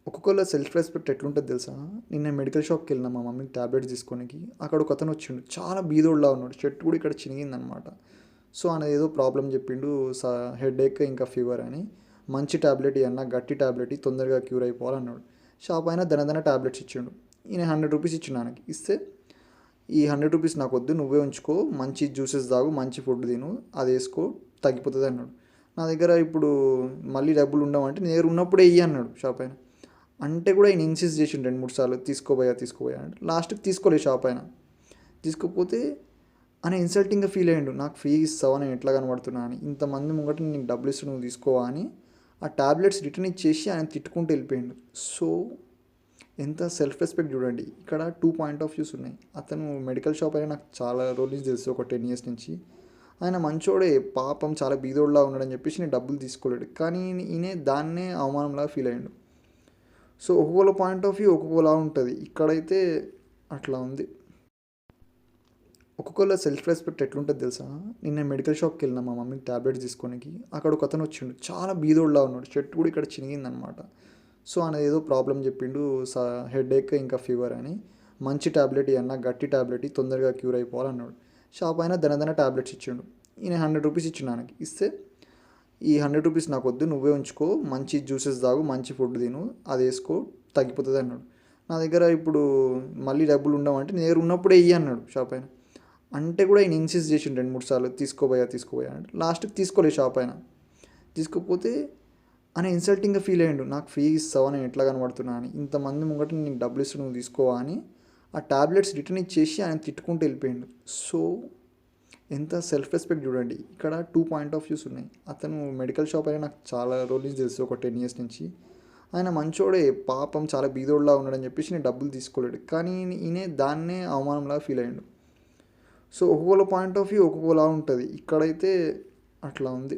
ఒక్కొక్కళ్ళ self respect ఎట్లుంటుంది తెలుసా? నిన్న మెడికల్ షాప్‌కి వెళ్ళినా మా మమ్మీకి టాబ్లెట్స్ తీసుకోనికి. అక్కడ ఒకతను వచ్చిండు. చాలా బీదోడులా ఉన్నాడు. షర్ట్ కూడా ఇక్కడ చినిగిందనమాట. సో, ఆయన ఏదో ప్రాబ్లమ్ చెప్పిండు. హెడేక్ ఇంకా ఫీవర్ అని. మంచి టాబ్లెట్ ఇయ్యన్నా, గట్టి టాబ్లెట్ ఇయ్యి తొందరగా క్యూర్ అయిపోవాలన్నాడు. షాప్ ఆయన దనదన టాబ్లెట్స్ ఇచ్చిండు. ఈయన రూ. 100 ఇచ్చిండు ఆయనకి. ఇస్తే, "ఈ రూ. 100 నాకొద్దు, నువ్వే ఉంచుకో. మంచి జ్యూసెస్ తాగు, మంచి ఫుడ్ తిను, అదేసుకో తగ్గిపోతది" అన్నాడు. నా దగ్గర ఇప్పుడు మళ్ళీ డబ్బులు ఉండవంటే, "నీ దగ్గర ఉన్నప్పుడే ఇయ్యి" అన్నాడు షాప్ ఆయన. అంటే కూడా ఆయన ఇన్సిస్ట్ చేసిండు 2, 3 సార్లు, "తీసుకోబోయా, తీసుకోబోయా" అంటే లాస్ట్‌కి తీసుకోలేదు షాప్ ఆయన. తీసుకోకపోతే ఆయన ఇన్సల్టింగ్‌గా ఫీల్ అయ్యిండు. "నాకు ఫ్రీగా ఇస్తావా? నేను ఎట్లా కనబడుతున్నా" అని. "ఇంతమంది ముంగట నీకు డబ్బులు ఇస్తా, నువ్వు తీసుకోవా" అని ఆ టాబ్లెట్స్ రిటర్న్ ఇచ్చేసి ఆయన తిట్టుకుంటూ వెళ్ళిపోయిండు. సో, ఎంత సెల్ఫ్ రెస్పెక్ట్ చూడండి. ఇక్కడ 2 పాయింట్ ఆఫ్ వ్యూస్ ఉన్నాయి. అతను మెడికల్ షాప్ అయినా నాకు చాలా రోజుల నుంచి తెలుసు, ఒక 10 ఇయర్స్ నుంచి. ఆయన మంచోడే, పాపం చాలా బీదోడులా ఉన్నాడని చెప్పేసి నేను డబ్బులు తీసుకోలేడు. కానీ ఈయన దాన్నే అవమానంలాగా ఫీల్ అయ్యిండు. సో, ఒక్కొక్కళ్ళ పాయింట్ ఆఫ్ వ్యూ ఒక్కొక్కలా ఉంటుంది. ఇక్కడైతే అట్లా ఉంది. ఒక్కొక్కళ్ళ సెల్ఫ్ రెస్పెక్ట్ ఎట్లుంటుంది తెలుసా? నిన్న మెడికల్ షాప్‌కి వెళ్ళినా మా మమ్మీకి టాబ్లెట్స్ తీసుకోనికి. అక్కడ ఒకతను వచ్చిండు. చాలా బీదోడులా ఉన్నాడు. షర్ట్ కూడా ఇక్కడ చినిగిందనమాట. సో, ఆయన ఏదో ప్రాబ్లమ్ చెప్పిండు. హెడేక్ ఇంకా ఫీవర్ అని. మంచి టాబ్లెట్ ఇయ్యన్నా, గట్టి టాబ్లెట్ ఇయ్యి తొందరగా క్యూర్ అయిపోవాలన్నాడు. షాప్ ఆయన దనదన టాబ్లెట్స్ ఇచ్చిండు. ఈయన రూ. 100 ఇచ్చిండు ఆయనకి. ఇస్తే, "ఈ రూ. 100 నాకొద్దు, నువ్వే ఉంచుకో. మంచి జ్యూసెస్ తాగు, మంచి ఫుడ్ తిను, అదేసుకో తగ్గిపోతది" అన్నాడు. నా దగ్గర ఇప్పుడు మళ్ళీ డబ్బులు ఉండవంటే, "నీ దగ్గర ఉన్నప్పుడే ఇయ్యి" అన్నాడు షాప్ ఆయన. అంటే కూడా ఆయన ఇన్సిస్ట్ చేసిండు 2, 3 సార్లు, "తీసుకోబోయా, తీసుకోబోయా" అంటే లాస్ట్‌కి తీసుకోలేదు షాప్ ఆయన. తీసుకోకపోతే ఆయన ఇన్సల్టింగ్‌గా ఫీల్ అయ్యిండు. "నాకు ఫ్రీగా ఇస్తావా? నేను ఎట్లా కనబడుతున్నా" అని. "ఇంతమంది ముంగట నీకు డబ్బులు ఇస్తా, నువ్వు తీసుకోవా" అని ఆ టాబ్లెట్స్ రిటర్న్ ఇచ్చేసి ఆయన తిట్టుకుంటూ వెళ్ళిపోయిండు. సో, ఎంత సెల్ఫ్ రెస్పెక్ట్ చూడండి. ఇక్కడ 2 పాయింట్ ఆఫ్ వ్యూస్ ఉన్నాయి. అతను మెడికల్ షాప్ అయినా నాకు చాలా రోజుల నుంచి తెలుసు, ఒక 10 ఇయర్స్ నుంచి. ఆయన మంచోడే, పాపం చాలా బీదోడులా ఉన్నాడని చెప్పేసి నేను డబ్బులు తీసుకోలేడు. కానీ ఈయన దాన్నే అవమానంలాగా ఫీల్ అయ్యిండు. సో, ఒక్కొక్కళ్ళ పాయింట్ ఆఫ్ వ్యూ ఒక్కొక్కలా ఉంటుంది. ఇక్కడైతే అట్లా ఉంది.